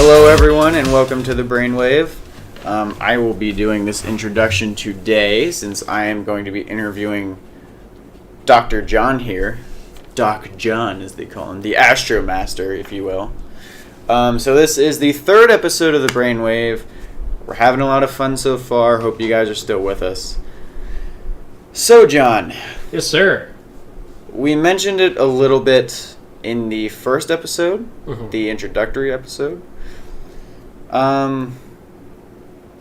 Hello everyone and welcome to the Brainwave. I will be doing this introduction today since I am going to be interviewing Dr. John here. Doc John as they call him, the Astro Master if you will. So this is the third episode of the Brainwave. We're having a lot of fun so far. Hope you guys are still with us. So John. Yes sir. We mentioned it a little bit in the first episode, Mm-hmm. the introductory episode.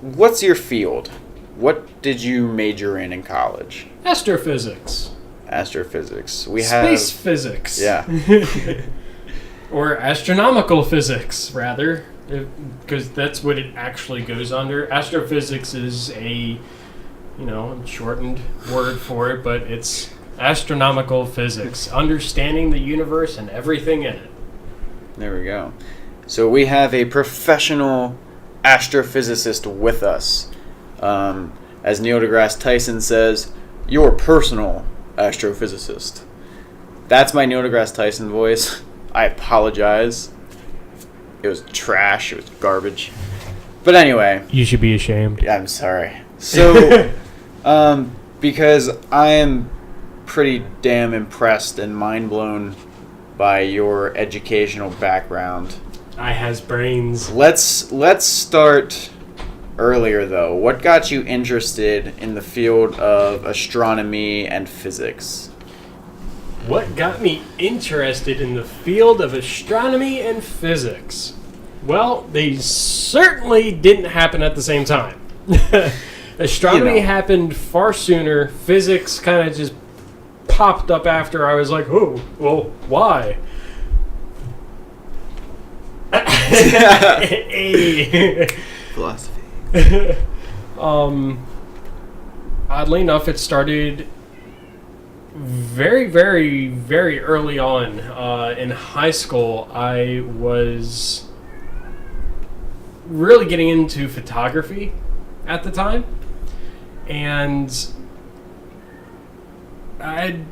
What's your field? What did you major in college? Astrophysics. Astrophysics. Space physics. Yeah. Or astronomical physics, rather, because that's what it actually goes under. Astrophysics is a, shortened word for it, but it's astronomical physics, understanding the universe and everything in it. There we go. So we have a professional astrophysicist with us. As Neil deGrasse Tyson says, your personal astrophysicist. That's my Neil deGrasse Tyson voice. I apologize. It was trash. It was garbage. But anyway. You should be ashamed. I'm sorry. So, because I am pretty damn impressed and mind blown by your educational background. I has brains. Let's start earlier though. What got you interested in the field of astronomy and physics? What got me interested in the field of astronomy and physics? Well, they certainly didn't happen at the same time. Astronomy happened far sooner. Physics kind of just popped up after. I was like, oh, well, why? Philosophy. Oddly enough, it started very, very, very early on. In high school, I was really getting into photography at the time, and it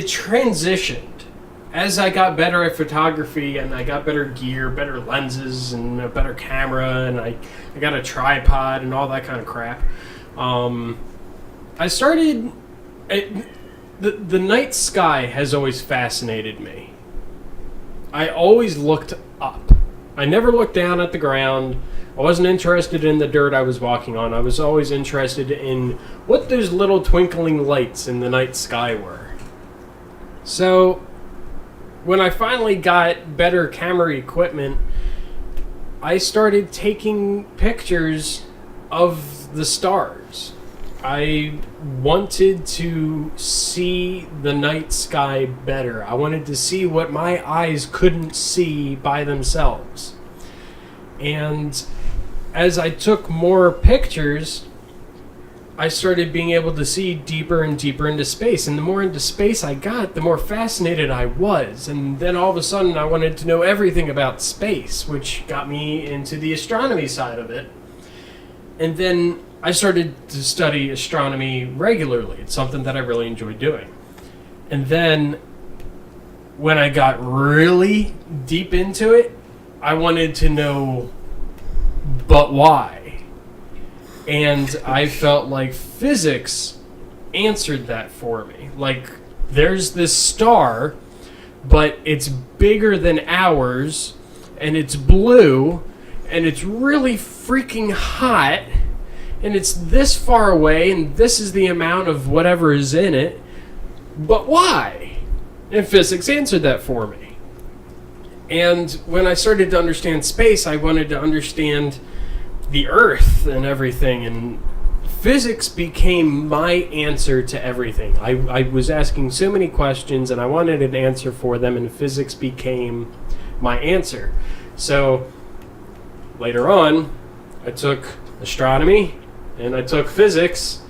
transitioned. As I got better at photography and I got better gear, better lenses, and a better camera, and I got a tripod and all that kind of crap, I started... The night sky has always fascinated me. I always looked up. I never looked down at the ground. I wasn't interested in the dirt I was walking on. I was always interested in what those little twinkling lights in the night sky were. So... when I finally got better camera equipment, I started taking pictures of the stars. I wanted to see the night sky better. I wanted to see what my eyes couldn't see by themselves. And as I took more pictures, I started being able to see deeper and deeper into space. And the more into space I got, the more fascinated I was. And then all of a sudden I wanted to know everything about space, which got me into the astronomy side of it. And then I started to study astronomy regularly. It's something that I really enjoyed doing. And then when I got really deep into it, I wanted to know, but why? And I felt like physics answered that for me. Like, there's this star, but it's bigger than ours, and it's blue, and it's really freaking hot, and it's this far away, and this is the amount of whatever is in it. But why? And physics answered that for me. And when I started to understand space, I wanted to understand the Earth and everything, and physics became my answer to everything. I was asking so many questions, and I wanted an answer for them, and physics became my answer. So later on, I took astronomy, and I took physics,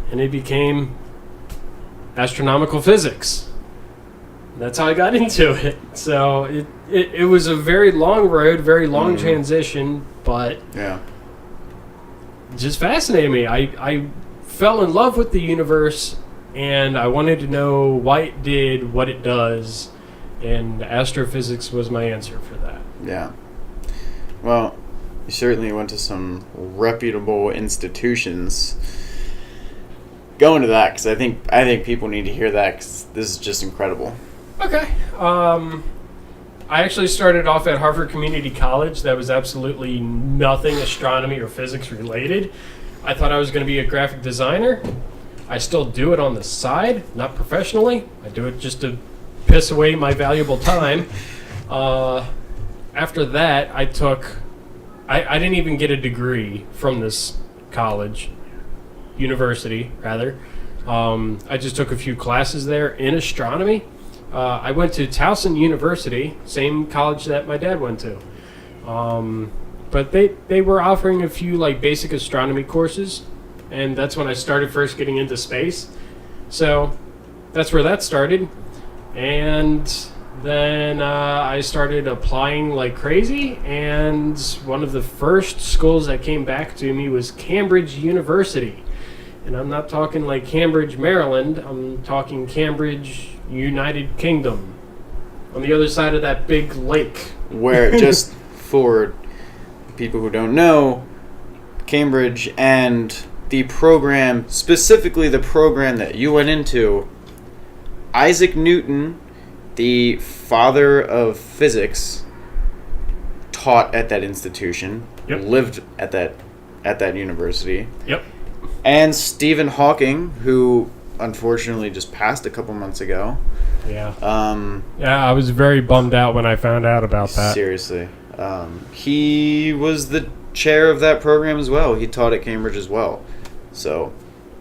and it became astronomical physics. That's how I got into it. So it was a very long road, very long transition, but... yeah. just fascinated me. I fell in love with the universe, and I wanted to know why it did what it does, and astrophysics was my answer for that. Yeah. Well, you certainly went to some reputable institutions. Go into that, because I think people need to hear that, because this is just incredible. Okay. I actually started off at Harvard Community College. That was absolutely nothing astronomy or physics related. I thought I was going to be a graphic designer. I still do it on the side, not professionally. I do it just to piss away my valuable time. After that, I didn't even get a degree from this university, rather. I just took a few classes there in astronomy. I went to Towson University, same college that my dad went to. But they were offering a few like basic astronomy courses, and that's when I started first getting into space. So that's where that started. And then I started applying like crazy, and one of the first schools that came back to me was Cambridge University. And I'm not talking like Cambridge, Maryland. I'm talking Cambridge, United Kingdom, on the other side of that big lake. Where, just for people who don't know, Cambridge and the program, specifically the program that you went into, Isaac Newton, the father of physics, taught at that institution, lived at that university. Yep. And Stephen Hawking, who unfortunately just passed a couple months ago. Yeah. I was very bummed out when I found out about that. Seriously. He was the chair of that program as well. He taught at Cambridge as well. So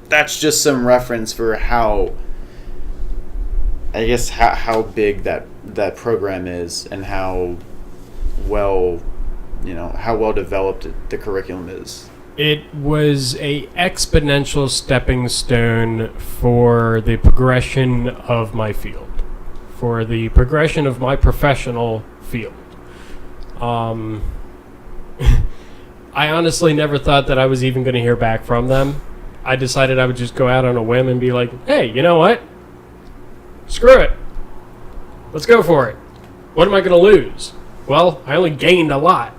that's just some reference for how big that program is, and how well developed the curriculum is. It was a exponential stepping stone for the progression of my field, for the progression of my professional field. I honestly never thought that I was even going to hear back from them. I decided I would just go out on a whim and be like, hey, you know what? Screw it. Let's go for it. What am I going to lose? Well, I only gained a lot.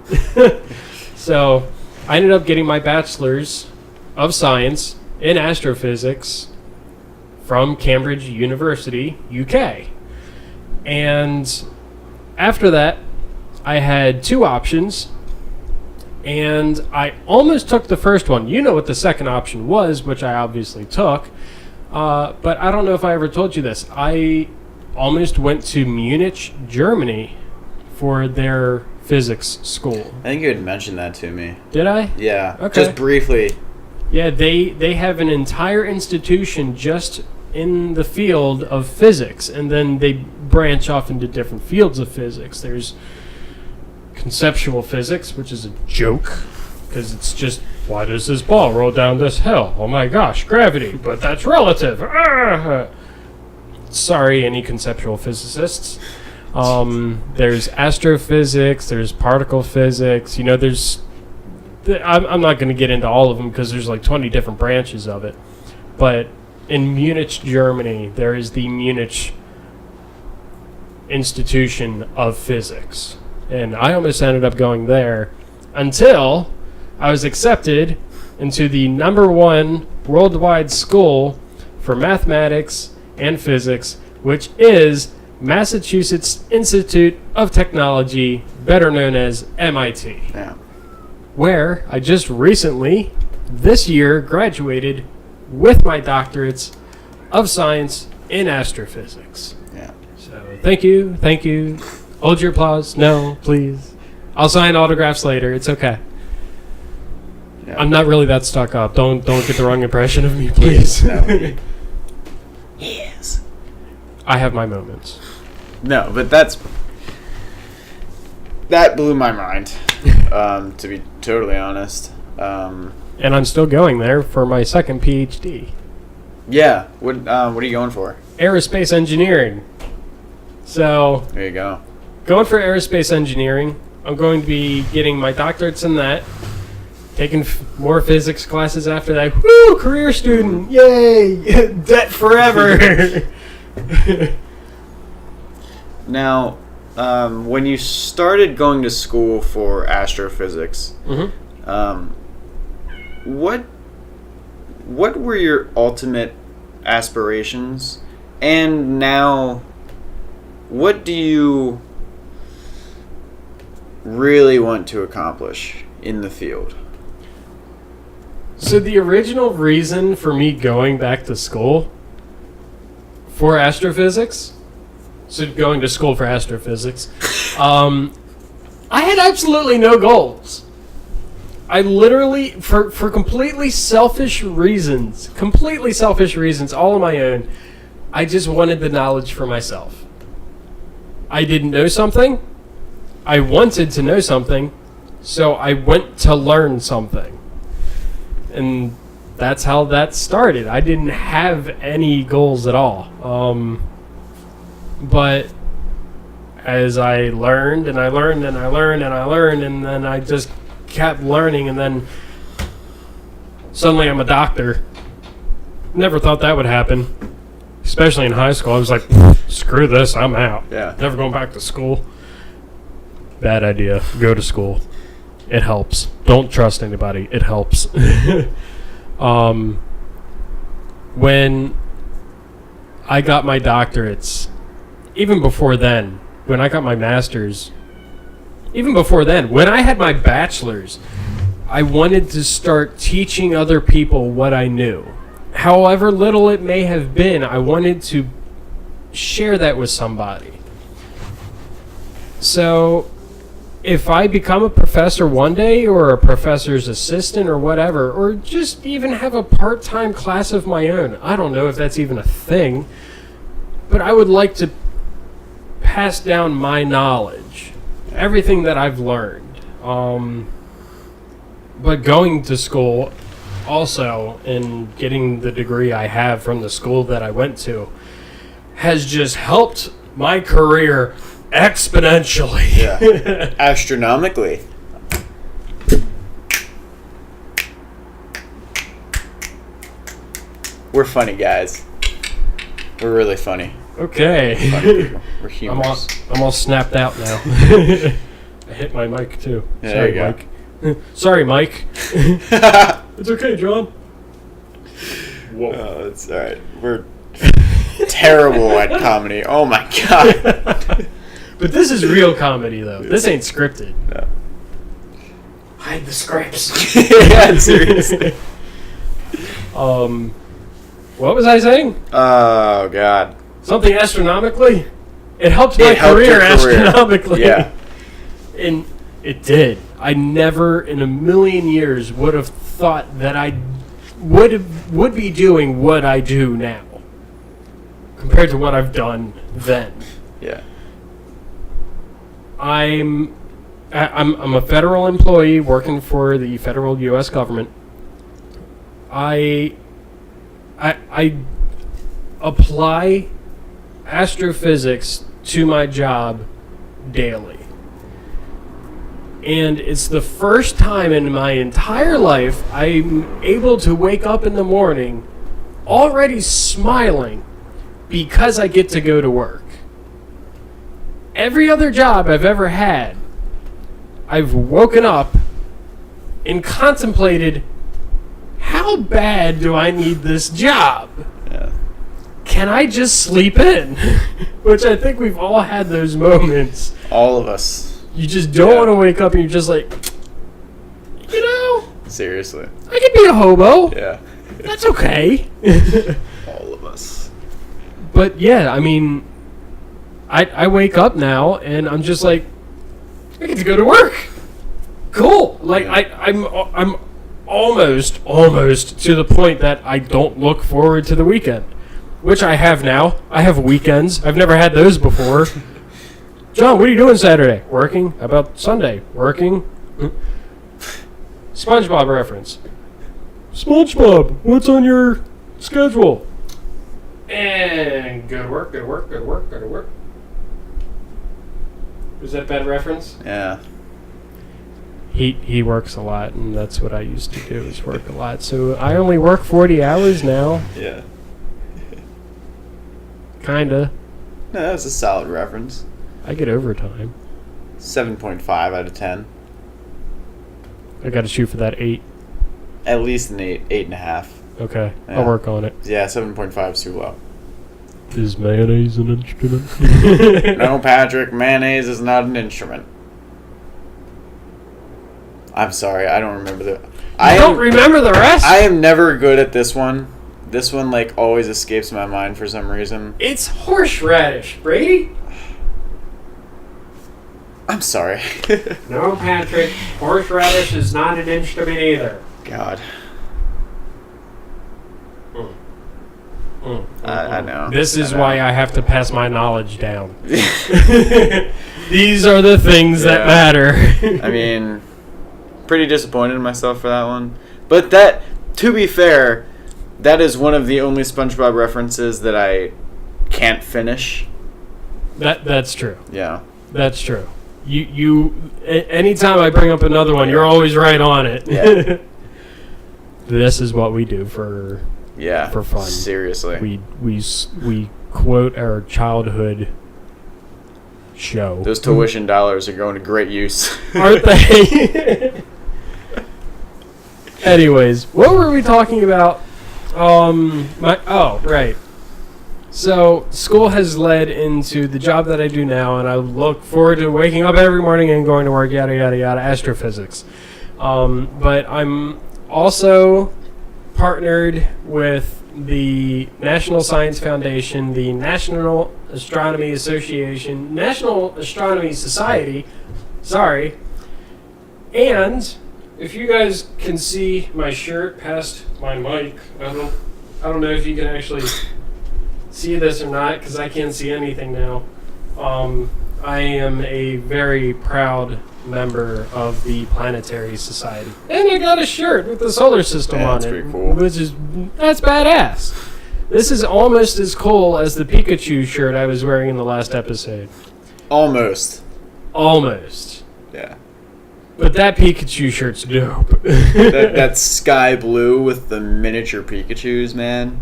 So I ended up getting my bachelor's of science in astrophysics from Cambridge University, UK. And after that, I had two options, and I almost took the first one. You know what the second option was, which I obviously took, but I don't know if I ever told you this. I almost went to Munich, Germany for their physics school. I think you had mentioned that to me. Did I? Yeah, okay. Just briefly. Yeah, they have an entire institution just in the field of physics, and then they branch off into different fields of physics. There's conceptual physics, which is a joke, because it's just, why does this ball roll down this hill? Oh my gosh, gravity, but that's relative. Sorry, any conceptual physicists. There's astrophysics, there's particle physics, I'm not going to get into all of them because there's like 20 different branches of it. But in Munich, Germany, there is the Munich Institution of Physics. And I almost ended up going there until I was accepted into the #1 worldwide school for mathematics and physics, which is Massachusetts Institute of Technology, better known as MIT. Yeah. Where I just recently, this year, graduated with my doctorates of science in astrophysics. Yeah. So thank you. Hold your applause. No, please. I'll sign autographs later. It's okay. Yeah. I'm not really that stuck up. Don't get the wrong impression of me, please. Yes. I have my moments. No, but that blew my mind, to be totally honest. And I'm still going there for my second PhD. Yeah. What are you going for? Aerospace engineering. So There you go. going for aerospace engineering. I'm going to be getting my doctorates in that. Taking more physics classes after that. Woo! Career student! Yay! Debt forever! Now, when you started going to school for astrophysics, what were your ultimate aspirations, and now what do you really want to accomplish in the field? So the original reason for me going back to school for astrophysics, going to school for astrophysics, I had absolutely no goals. I literally, for completely selfish reasons, all on my own, I just wanted the knowledge for myself. I didn't know something. I wanted to know something, so I went to learn something. And that's how that started. I didn't have any goals at all. But as I learned, and I learned, and I learned, and I learned, and then I just kept learning, and then suddenly I'm a doctor. Never thought that would happen. Especially in high school. I was like, screw this, I'm out. Yeah. Never going back to school. Bad idea. Go to school. It helps. Don't trust anybody. It helps. When I got my doctorates, even before then, when I got my master's, even before then, when I had my bachelor's, I wanted to start teaching other people what I knew. However little it may have been, I wanted to share that with somebody. So, if I become a professor one day, or a professor's assistant, or whatever, or just even have a part-time class of my own, I don't know if that's even a thing, but I would like to pass down my knowledge, everything that I've learned. But going to school also, and getting the degree I have from the school that I went to, has just helped my career exponentially. Yeah. Astronomically. We're funny guys. We're really funny. Okay. Funny people. We're humorous. I'm all snapped out now. I hit my mic too. Yeah, Sorry, there you Mike. Sorry, Mike. It's okay, John. Whoa. Oh, it's all right. We're terrible at comedy. Oh my god. But this is real comedy, though. This ain't scripted. No. Hide the scripts. Yeah, seriously. What was I saying? Oh god. Something astronomically? It helped It my helped career your career. astronomically. Yeah. And it did. I never in a million years would have thought that I would be doing what I do now compared to what I've done then. Yeah. I'm a federal employee working for the federal U.S. government. I apply astrophysics to my job daily. And it's the first time in my entire life I'm able to wake up in the morning already smiling because I get to go to work. Every other job I've ever had, I've woken up and contemplated, how bad do I need this job? Yeah. Can I just sleep in? Which I think we've all had those moments. All of us. You just don't want to wake up and you're just like, you know, Seriously. I could be a hobo. Yeah. That's okay. All of us. But yeah, I mean, I wake up now and I'm just like, I get to go to work. Cool. Like I'm almost to the point that I don't look forward to the weekend, which I have now. I have weekends. I've never had those before. John, what are you doing Saturday? Working. How about Sunday? Working. SpongeBob reference. SpongeBob, what's on your schedule? And go to work, go to work, go to work, go to work. Was that a bad reference? Yeah. He works a lot, and that's what I used to do, is work a lot. So I only work 40 hours now. Yeah. Kinda. No, that was a solid reference. I get overtime. 7.5 out of 10. I got to shoot for that 8. At least an 8, 8.5. Okay, Yeah. I'll work on it. Yeah, 7.5 is too low. Is mayonnaise an instrument? No, Patrick, mayonnaise is not an instrument. I'm sorry, I don't remember the... I don't remember the rest? I am never good at this one. This one, like, always escapes my mind for some reason. It's horseradish, Brady. I'm sorry. No, Patrick, horseradish is not an instrument either. God. I know. This is why I have to pass my knowledge down. These are the things that matter. I mean, pretty disappointed in myself for that one. But that, to be fair, that is one of the only SpongeBob references that I can't finish. That's true. Yeah. That's true. Anytime I bring up another one, you're always right on it. Yeah. This is what we do for fun. Seriously. We quote our childhood show. Those tuition dollars are going to great use. Aren't they? Anyways, what were we talking about? Right. So, school has led into the job that I do now, and I look forward to waking up every morning and going to work, yada, yada, yada, astrophysics. But I'm also partnered with the National Science Foundation, the National Astronomy Association, National Astronomy Society, and if you guys can see my shirt past my mic, I don't know if you can actually see this or not, because I can't see anything now. I am a very proud member of the Planetary Society, and I got a shirt with the solar system on it. That's pretty cool. That's badass. This is almost as cool as the Pikachu shirt I was wearing in the last episode. Almost. Yeah. But that Pikachu shirt's dope. that sky blue with the miniature Pikachus, man.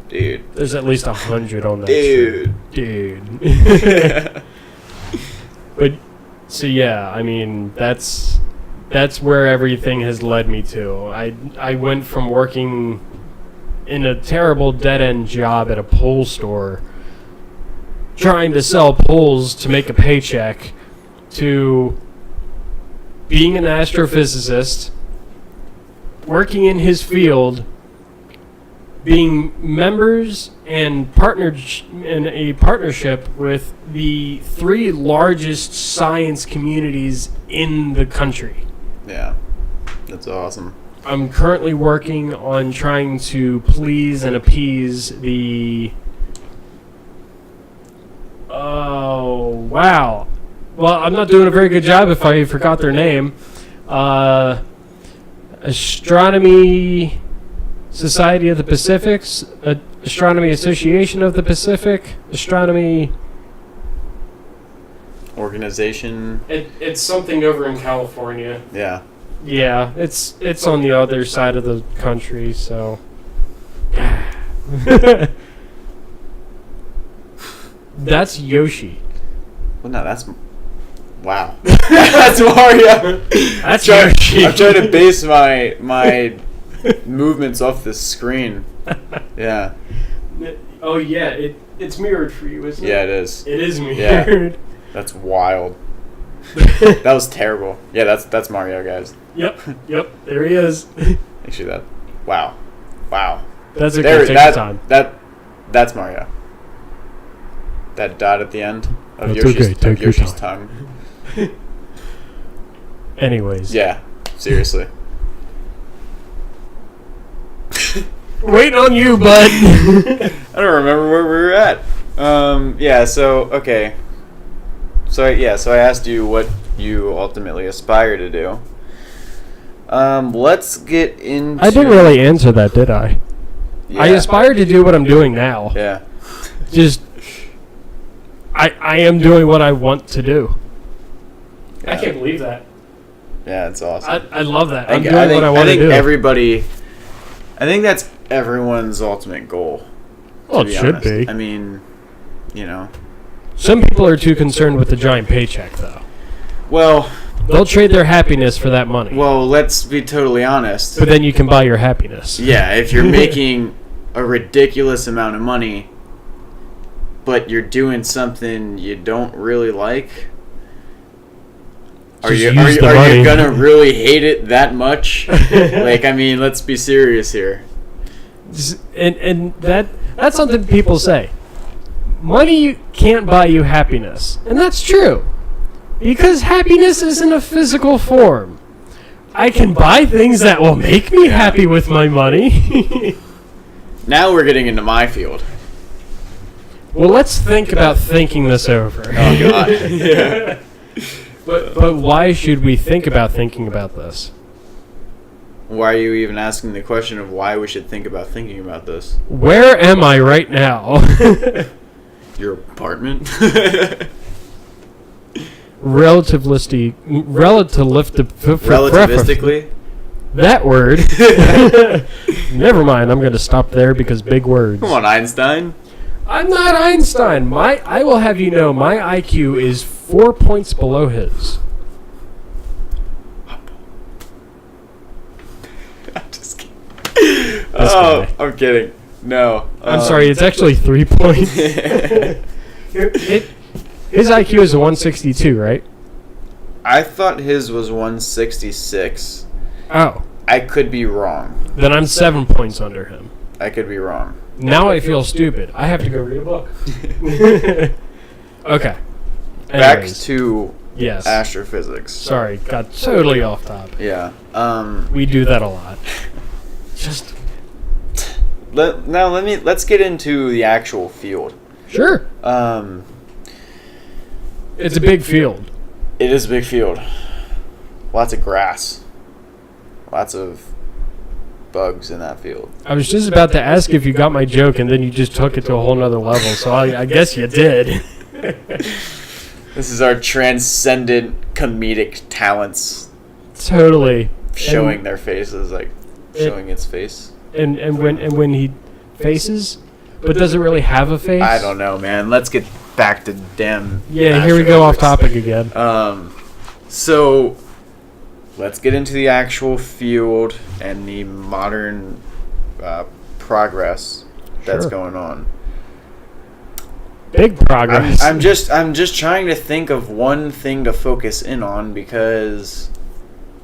Dude. There's at least 100 on that shirt. Dude. But, so yeah, I mean, that's where everything has led me to. I went from working in a terrible dead-end job at a pole store, trying to sell poles to make a paycheck, to being an astrophysicist, working in his field, being members and partners in a partnership with the 3 largest science communities in the country. Yeah, that's awesome. I'm currently working on trying to please and appease the... Oh, wow. Well, I'm not doing a very good job if I forgot their name. Astronomy Society of the Pacific, Astronomy Association of the Pacific, Astronomy... Organization. It's something over in California. Yeah. Yeah, it's on the other side of the country, so... That's Yoshi. Well, no, that's... Wow. That's Mario. That's Yoshi. I'm trying to base my movements off the screen. Yeah. Oh, yeah, it's mirrored for you, isn't it? Yeah, it is. It is mirrored. Yeah. That's wild. That was terrible. Yeah, that's Mario, guys. Yep, there he is. Actually, wow. That's okay, take your time. That's Mario. That dot at the end of That's Yoshi's, okay, take your Yoshi's time. tongue. Anyways. Yeah, seriously. Waiting on you, bud. I don't remember where we were at. Okay. So I asked you what you ultimately aspire to do. Let's get into... I didn't really answer that, did I? Yeah. I aspire to do what I'm doing now. Yeah. Just... I am doing what I want to do. Yeah. I can't believe that. Yeah, it's awesome. I love that. I I'm doing what I want to do. I think that's everyone's ultimate goal. Well, it should be. I mean, you know, Some people are too concerned with the giant paycheck, though. Well, they'll trade their happiness for that money. Well, let's be totally honest. But then you can buy your happiness. Yeah, if you're making a ridiculous amount of money, but you're doing something you don't really like, are you gonna really hate it that much? Like, I mean, let's be serious here. And that's something people say. Money can't buy you happiness, and that's true. Because happiness isn't a physical form. I can buy things that will make me happy with my money. Now we're getting into my field. Well, let's think about thinking this over. Oh, God. Yeah. But why should we think about thinking about this? Why are you even asking the question of why we should think about thinking about this? Where am I right now? Your apartment? Relativistically? That word. Never mind, I'm going to stop there because big words. Come on, Einstein. I'm not Einstein. I will have you know, my IQ is 4 points below his. I'm just kidding. I'm kidding. No. I'm sorry, it's actually 3 points. His IQ is a 162, right? I thought his was 166. Oh. I could be wrong. Then I'm 7 points under him. I could be wrong. Now I feel stupid. I have to go read a book. Okay. Back to yes. Astrophysics. Sorry, got totally off topic. Yeah. We do that a lot. Just let's get into the actual field. Sure. It's a big field. It is a big field. Lots of grass. Lots of bugs in that field. I was just about to ask if you got my joke, and then you just took it to a whole nother level, so I guess you did. This is our transcendent comedic talents. Totally. Showing their faces, like showing its face. And when he faces, but does it really have a face? I don't know, man. Let's get back to damn. Yeah, here we go off topic again. So let's get into the actual field and the modern progress that's going on. Big progress. I'm just trying to think of one thing to focus in on because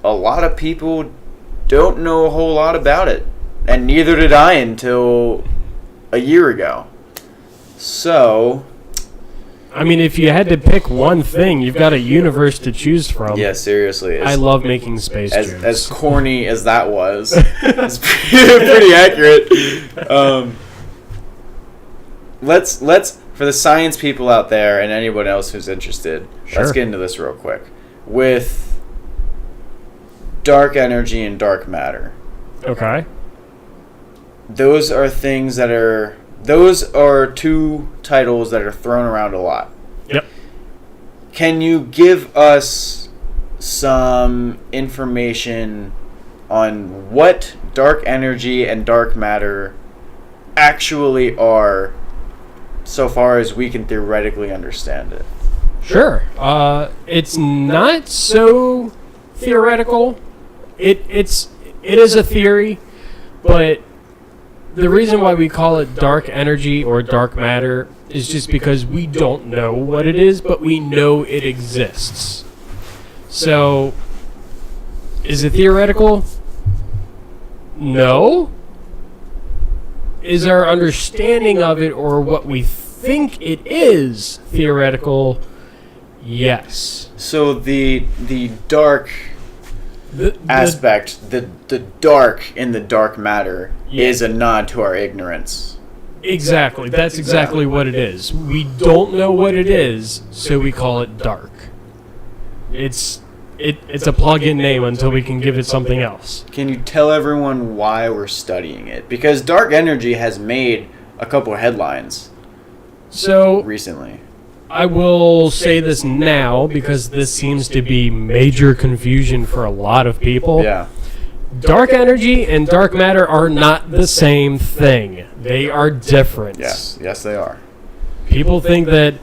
a lot of people don't know a whole lot about it, and neither did I until a year ago. So, I mean, if you had to pick one thing, you've got a universe to choose from. Yeah, seriously. I love making space jokes. As corny as that was, it's pretty accurate. Let's for the science people out there and anyone else who's interested, let's get into this real quick. With dark energy and dark matter. Okay. Those are two titles that are thrown around a lot. Yep. Can you give us some information on what dark energy and dark matter actually are, so far as we can theoretically understand it? Sure. It's not so theoretical. It is a theory, but the reason why we call it dark energy or dark matter is just because we don't know what it is, but we know it exists. So, is it theoretical? No. Is our understanding of it or what we think it is theoretical? Yes. So the dark aspect, the dark in the dark matter is a nod to our ignorance. Exactly. That's exactly what it is. We don't know what it is, so we call it dark. It's a plug-in name until we can give it something else. Can you tell everyone why we're studying it? Because dark energy has made a couple of headlines recently. I will say this now because this seems to be major confusion for a lot of people. Yeah. Dark energy and dark matter are not the same thing. They are different. Yes, they are. People think that,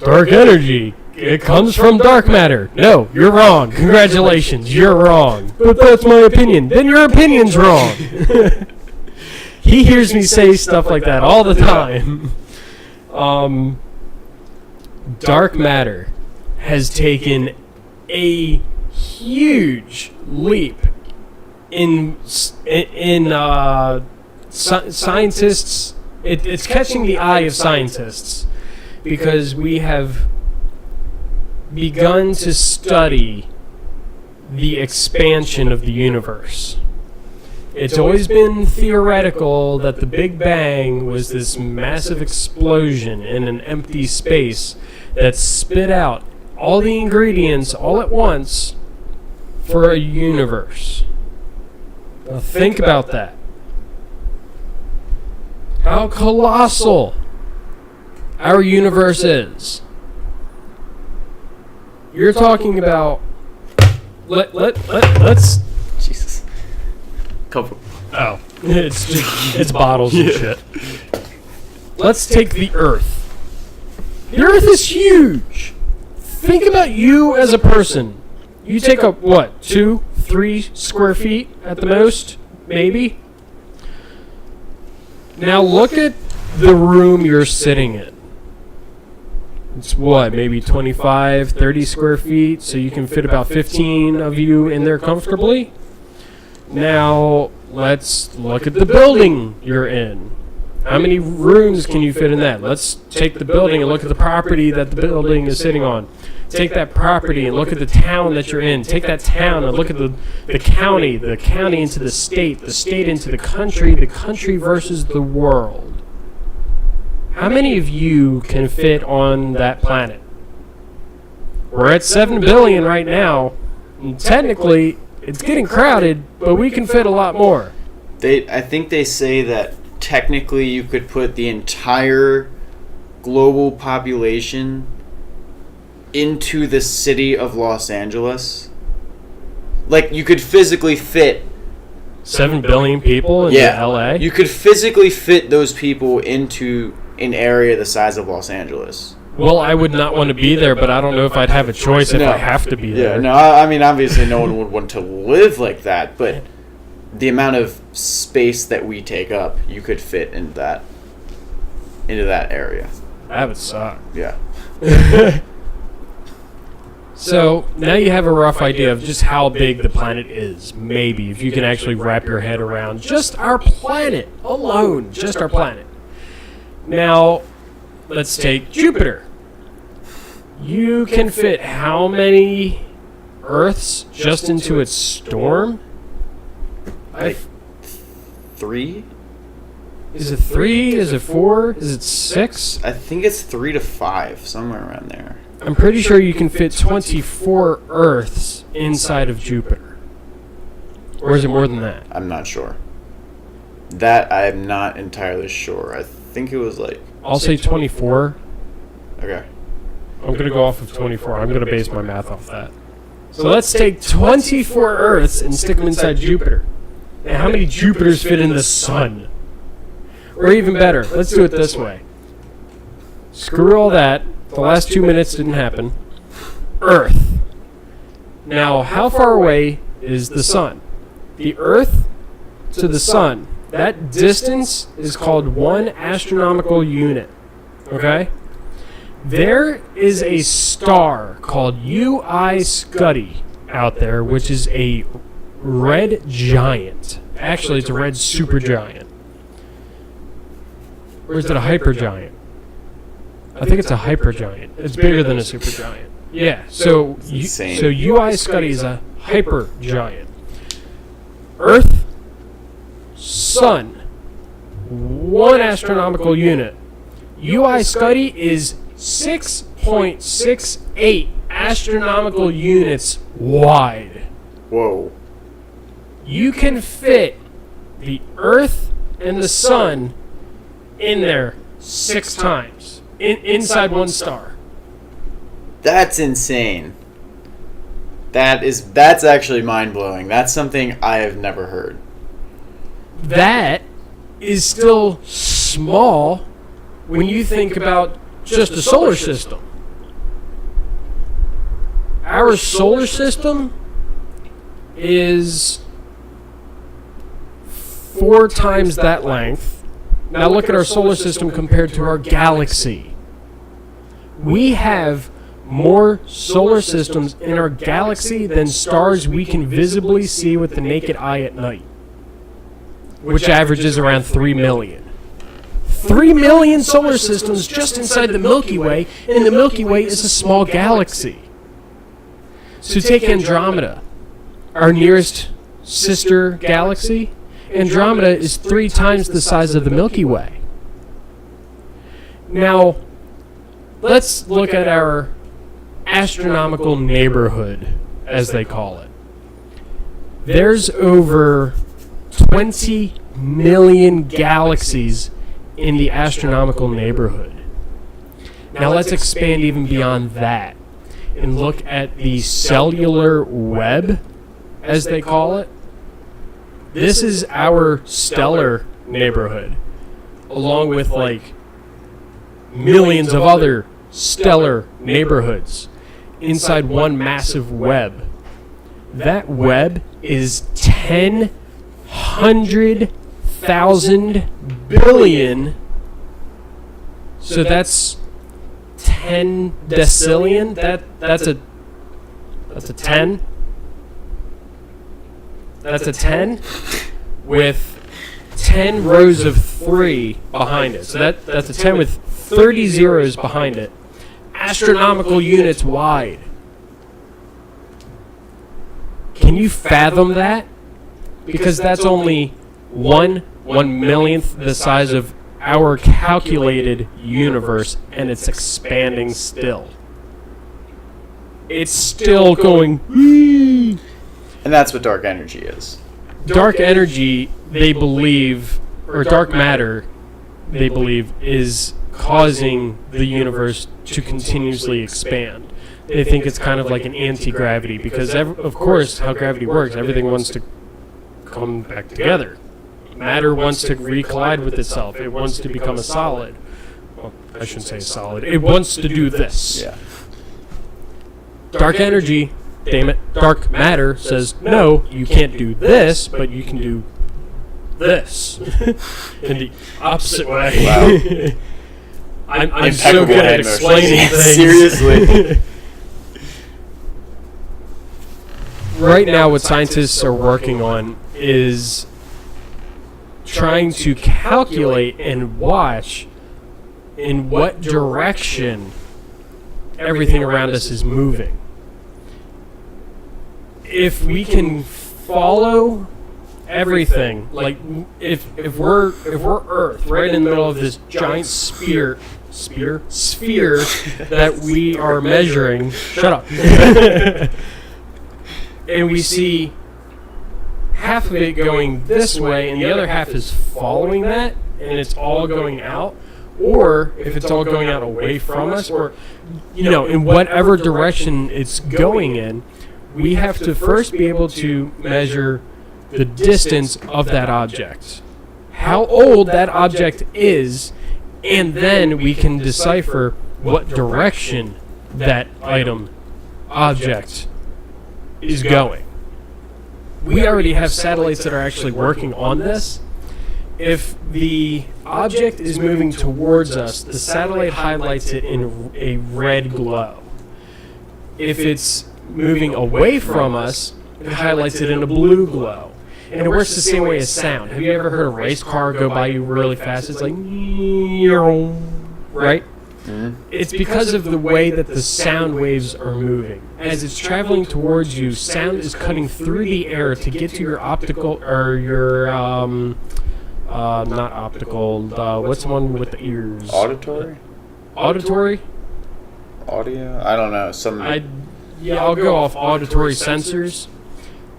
Dark energy. It comes from dark matter. No, you're wrong. Congratulations, you're wrong. But that's my opinion. Then your opinion's wrong. He hears me say stuff like that all the time. Dark matter has taken a huge leap in scientists. It's catching the eye of scientists because we have begun to study the expansion of the universe. It's always been theoretical that the Big Bang was this massive explosion in an empty space that spit out all the ingredients all at once for a universe. Now think about that. How colossal our universe is. You're talking about let's Jesus. Couple. Oh, it's bottles and shit. Let's take the Earth. The Earth is huge. Think about you as a person. You take up what, 2-3 square feet at the most, maybe. Now look at the room you're sitting in. It's what, maybe 25, 30 square feet, so you can fit about 15 of you in there comfortably. Now, let's look at the building you're in. How many rooms can you fit in that? Let's take the building and look at the property that the building is sitting on. Take that property and look at the town that you're in. Take that town and look at the county into the state into the country versus the world. How many of you can fit on that planet? We're at 7 billion right now, and technically it's getting crowded, but we can fit a lot more. I think they say that technically you could put the entire global population into the city of Los Angeles. Like, you could physically fit 7 billion people in LA? You could physically fit those people into an area the size of Los Angeles. Well, I would not want to be there, but I don't know if I'd have a choice if I have to be there. Yeah, no, I mean, obviously no one would want to live like that, but the amount of space that we take up, you could fit into that area. That would suck. Yeah. So, now you have a rough idea of just how big the planet is, maybe, if you can actually wrap your head around just our planet alone, just our planet. Now, let's take Jupiter. You can fit how many Earths just into its storm? Like 3? Is it 3? Is it 4? Is it 6? I think it's 3 to 5, somewhere around there. I'm pretty sure you can fit 24 Earths inside of Jupiter. Or is it more than that? I'm not sure. That I'm not entirely sure. I think it was like... I'll say 24. Okay. I'm going to go off of 24. I'm going to base my math off that. So let's take 24 Earths and stick them inside Jupiter. Now, how many Jupiters fit in the sun? Or even better, let's do it this way. Screw all that. The last 2 minutes didn't happen. Earth. Now, how far away is the sun? The Earth to the sun. That distance is called 1 astronomical unit. Okay? There is a star called UI Scuti out there, which is a red giant. Actually, it's a red supergiant. Or is it a hypergiant? I think it's a hypergiant. It's bigger than a supergiant. Yeah, so UI Scuti is a hypergiant. Earth, Sun, 1 astronomical unit. UI Scuti is 6.68 astronomical units wide. Whoa. You can fit the Earth and the Sun in there 6 times. Inside one star. That's insane. That's actually mind-blowing. That's something I have never heard. That is still small when you think about just the solar system. Our solar system is 4 times that length. Now look at our solar system compared to our galaxy. We have more solar systems in our galaxy than stars we can visibly see with the naked eye at night, which averages around 3 million. 3 million solar systems just inside the Milky Way, and the Milky Way is a small galaxy. So take Andromeda, our nearest sister galaxy. Andromeda is 3 times the size of the Milky Way. Now, let's look at our astronomical neighborhood, as they call it. There's over 20 million galaxies in the astronomical neighborhood. Now let's expand even beyond that and look at the cellular web, as they call it. This is our stellar neighborhood, along with like millions of other stellar neighborhoods inside one massive web. That web is 10,000 billion. So that's 10 decillion. That's a 10. That's a 10 with 10 rows of 3 behind it. So that's a 10 with 30 zeros behind it. Astronomical units wide. Can you fathom that? Because that's only 1/1,000,000th the size of our calculated universe, and it's expanding still. It's still going. And that's what dark energy is. Dark energy, they believe, or dark matter, they believe, is causing the universe to continuously expand. They think it's kind of like an anti-gravity, because of course how gravity works, everything wants to come back together. Matter wants to recollide with itself. It wants to become a solid. Well, I shouldn't say solid. It wants to do this. Yeah. Dark energy, damn it, dark matter says, no, you can't do this, but you can do this. In the opposite way. Wow. I'm so good at explaining things. Seriously. Right now, what scientists are working on is trying to calculate and watch in what direction everything around us is moving. If we can follow everything, like if we're Earth, right in the middle of this giant sphere that we are measuring, shut up, and we see half of it going this way and the other half is following that, and it's all going out, or if it's all going out away from us, or in whatever direction it's going in, we have to first be able to measure the distance of that object, how old that object is, and then we can decipher what direction that object is going. We already have satellites that are actually working on this. If the object is moving towards us, the satellite highlights it in a red glow. If it's moving away from us, it highlights it in a blue glow. And it works the same way as sound. Have you ever heard a race car go by you really fast? It's like, right? Mm-hmm. It's because of the way that the sound waves are moving. As it's traveling towards you, sound is cutting through the air to get to your optical, or your, not optical, what's the one with the ears? Auditory? Auditory? Audio? I don't know. I'll go off auditory sensors.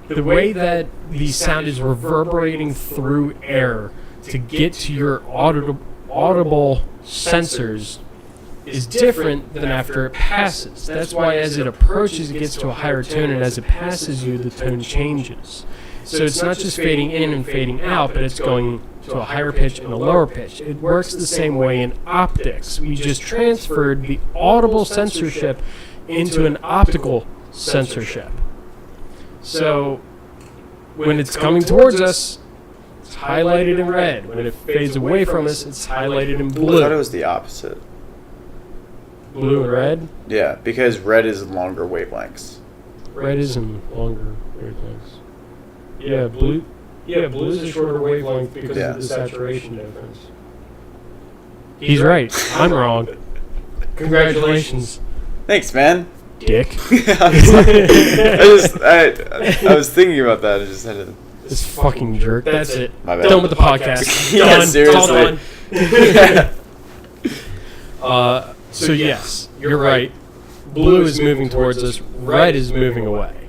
The way that the sound is reverberating through air to get to your audible sensors is different than after it passes. That's why as it approaches, it gets to a higher tone, and as it passes you, the tone changes. So it's not just fading in and fading out, but it's going to a higher pitch and a lower pitch. It works the same way in optics. We just transferred the audible censorship into an optical censorship. So when it's coming towards us, it's highlighted in red. When it fades away from us, it's highlighted in I blue. thought it was the opposite. Blue and red? Yeah, because red is longer wavelengths. Red is in longer wavelengths. Yeah, blue. Yeah, blue is a shorter wavelength because of the saturation difference. He's right. I'm wrong. Congratulations. Thanks, man. Dick. I was thinking about that. I just had to. This fucking jerk. That's it. My bad. Done with the podcast. Yeah, Done. seriously. It's all done. So yes, you're right. Blue is moving towards us. Red is moving away.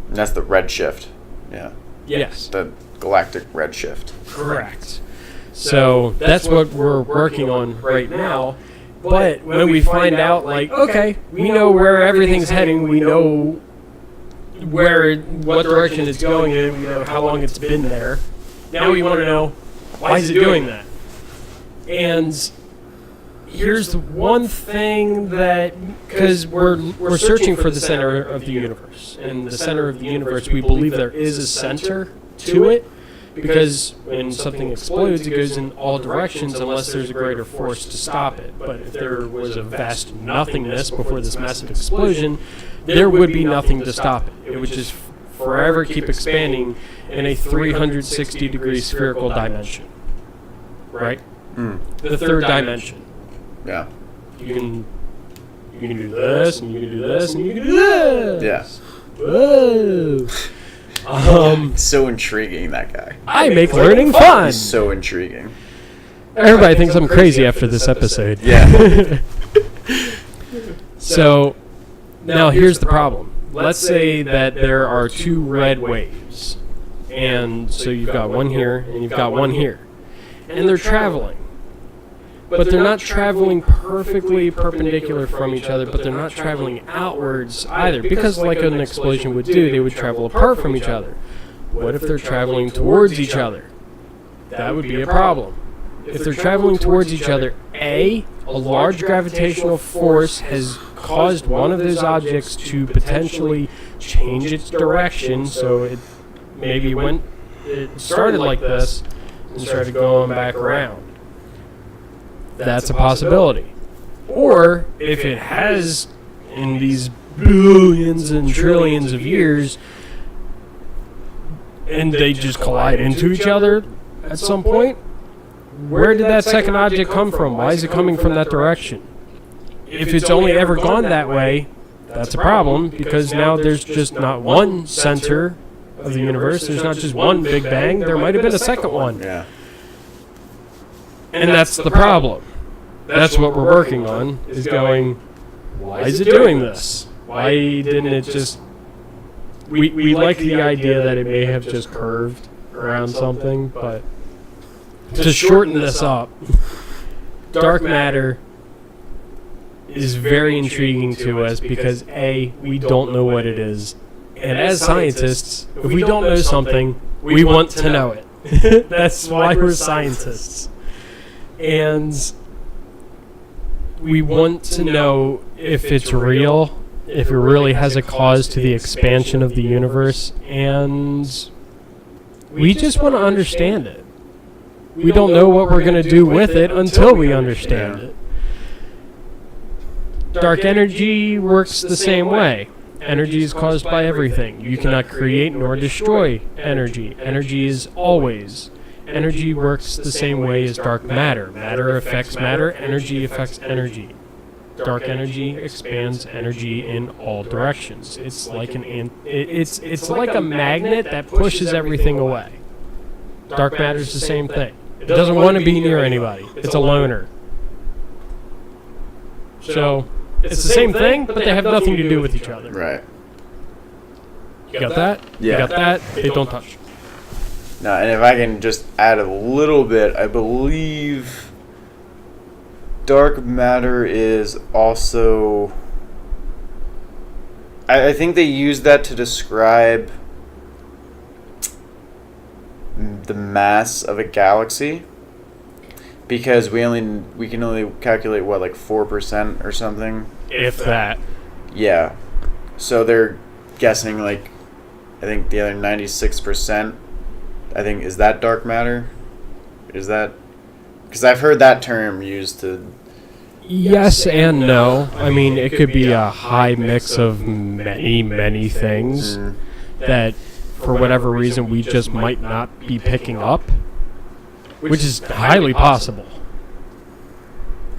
And that's the red shift. Yeah. Yes. The galactic red shift. Correct. So that's what we're working on right now. But when we find out, like, okay, we know where everything's heading, we know what direction it's going in, we know how long it's been there. Now we want to know, why is it doing that? And here's the one thing that, because we're searching for the center of the universe. And the center of the universe, we believe there is a center to it, because when something explodes, it goes in all directions unless there's a greater force to stop it. But if there was a vast nothingness before this massive explosion, there would be nothing to stop it. It would just forever keep expanding in a 360-degree spherical dimension. Right? The third dimension. Yeah. You can do this, and you can do this, and you can do this. Yeah. Whoa. So intriguing, that guy. I make learning fun. He's so intriguing. Everybody thinks I'm crazy after this episode. Yeah. So, now here's the problem. Let's say that there are two red waves. And so you've got one here, and you've got one here. And they're traveling. But they're not traveling perfectly perpendicular from each other, but they're not traveling outwards either. Because like an explosion would do, they would travel apart from each other. What if they're traveling towards each other? That would be a problem. If they're traveling towards each other, a large gravitational force has caused one of those objects to potentially change its direction, so it maybe it started like this and started going back around. That's a possibility. Or if it has, in these billions and trillions of years, and they just collide into each other at some point, where did that second object come from? Why is it coming from that direction? If it's only ever gone that way, that's a problem, because now there's just not one center of the universe. There's not just one Big Bang. There might have been a second one. Yeah. And that's the problem. That's what we're working on, is going, why is it doing this? Why didn't it just... We like the idea that it may have just curved around something, but to shorten this up, dark matter is very intriguing to us because, A, we don't know what it is. And as scientists, if we don't know something, we want to know it. That's why we're scientists. And we want to know if it's real, if it really has a cause to the expansion of the universe, and we just want to understand it. We don't know what we're going to do with it until we understand it. Dark energy works the same way. Energy is caused by everything. You cannot create nor destroy energy. Energy is always. Energy works the same way as dark matter. Matter affects matter. Energy affects energy. Dark energy expands energy in all directions. It's like it's like a magnet that pushes everything away. Dark matter is the same thing. It doesn't want to be near anybody. It's a loner. So it's the same thing, but they have nothing to do with each other. Right. You got that? Yeah. You got that? They don't touch. Now, and if I can just add a little bit, I believe dark matter is also... I think they use that to describe the mass of a galaxy, because we can only calculate what, like 4% or something. If that. Yeah, So they're guessing, like, I think the other 96%, I think, is that dark matter? Is that... Because I've heard that term used to... Yes and no. I mean, it could be a high mix of many things that, for whatever reason, we just might not be picking up, which is highly possible.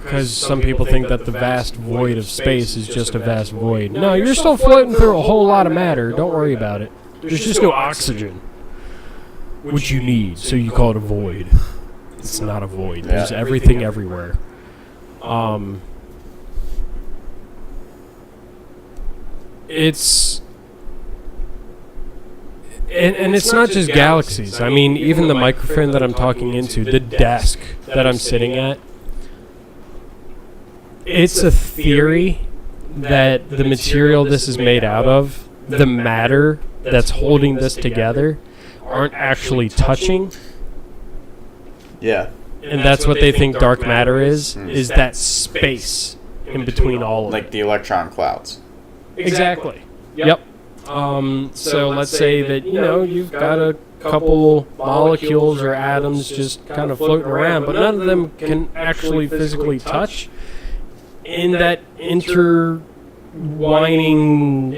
Because some people think that the vast void of space is just a vast void. No, you're still floating through a whole lot of matter. Don't worry about it. There's just no oxygen, which you need, so you call it a void. It's not a void. There's everything everywhere. It's... And it's not just galaxies. I mean, even the microphone that I'm talking into, the desk that I'm sitting at, it's a theory that the material this is made out of, the matter that's holding this together, aren't actually touching. Yeah. And that's what they think dark matter is that space in between all of it. Like the electron clouds. Exactly. Yep. So let's say that, you've got a couple molecules or atoms just kind of floating around, but none of them can actually physically touch. In that intertwining,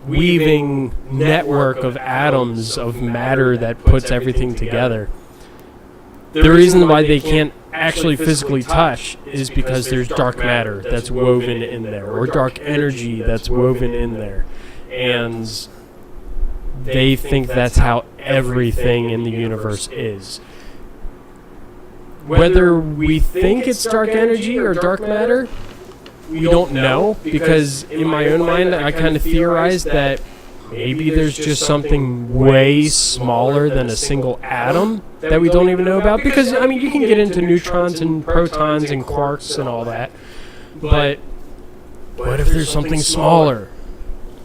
weaving network of atoms of matter that puts everything together. The reason why they can't actually physically touch is because there's dark matter that's woven in there, or dark energy that's woven in there. And they think that's how everything in the universe is. Whether we think it's dark energy or dark matter, we don't know, because in my own mind I kind of theorized that maybe there's just something way smaller than a single atom that we don't even know about. Because, I mean, you can get into neutrons and protons and quarks and all that, but what if there's something smaller?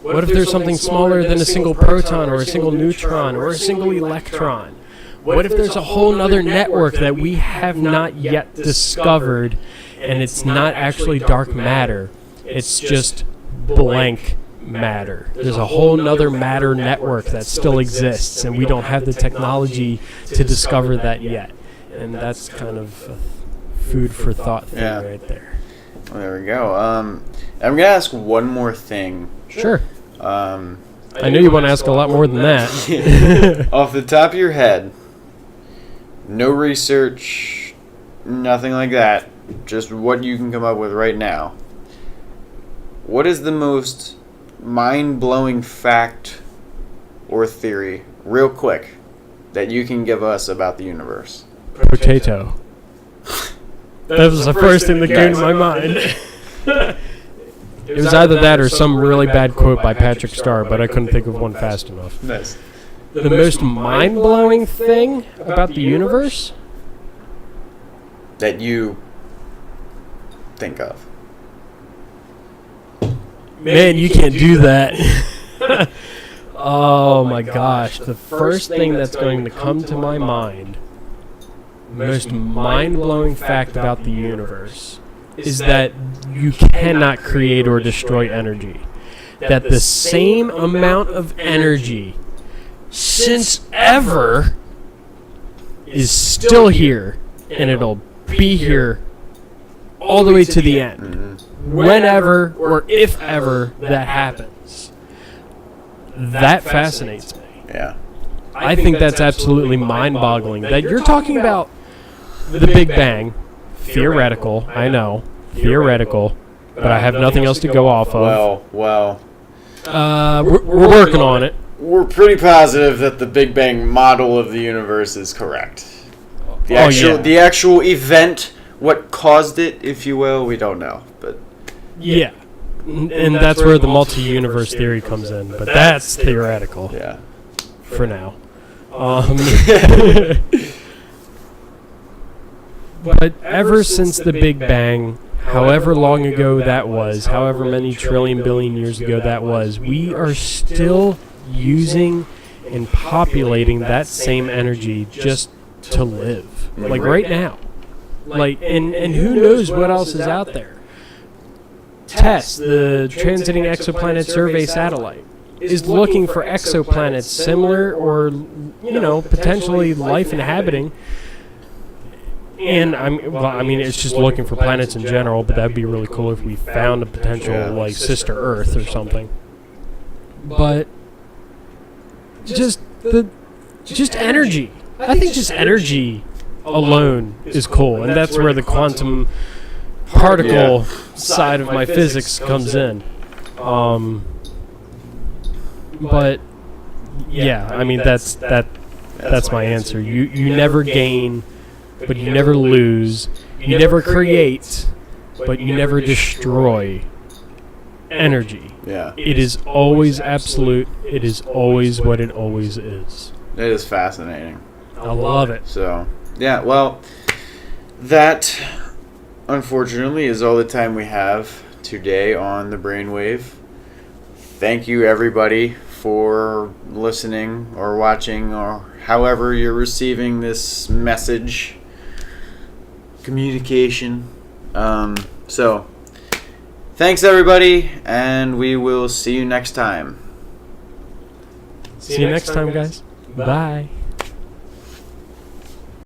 What if there's something smaller than a single proton or a single neutron or a single electron? What if there's a whole nother network that we have not yet discovered, and it's not actually dark matter, it's just blank matter? There's a whole nother matter network that still exists, and we don't have the technology to discover that yet. And that's kind of a food for thought thing right there. Well, there we go. I'm going to ask one more thing. Sure. I know you want to ask a lot more than that. Off the top of your head, no research, nothing like that, just what you can come up with right now. What is the most mind-blowing fact or theory, real quick, that you can give us about the universe? Potato. That was the first thing that came to my mind. It was either that or some really bad quote by Patrick Starr, but I couldn't think of one fast enough. Nice. The most mind-blowing thing about the universe? That you think of. Man, you can't do that. Oh my gosh. The first thing that's going to come to my mind, most mind-blowing fact about the universe, is that you cannot create or destroy energy. That the same amount of energy since ever is still here, and it'll be here all the way to the end. Whenever or if ever that happens. That fascinates me. Yeah. I think that's absolutely mind-boggling. That you're talking about the Big Bang, theoretical, I know, theoretical, but I have nothing else to go off of. Well. We're working on it. We're pretty positive that the Big Bang model of the universe is correct. The actual event, what caused it, if you will, we don't know. But yeah, and that's where the multi-universe theory comes in. But that's theoretical. Yeah. For now. But ever since the Big Bang, however long ago that was, however many trillion billion years ago that was, we are still using and populating that same energy just to live. Like right now. Like and who knows what else is out there. TESS, the Transiting Exoplanet Survey Satellite, is looking for exoplanets similar or, potentially life inhabiting. And it's just looking for planets in general, but that'd be really cool if we found a potential sister Earth or something. But just energy. I think just energy alone is cool, and that's where the quantum particle side of my physics comes in. But that's my answer. You never gain, but you never lose. You never create, but you never destroy energy. Yeah. It is always absolute. It is always what it always is. It is fascinating. I love it. So, yeah, well, that, unfortunately, is all the time we have today on the Brainwave. Thank you, everybody, for listening or watching or however you're receiving this message, communication. So, thanks, everybody, and we will see you next time. See you next time, guys. Bye.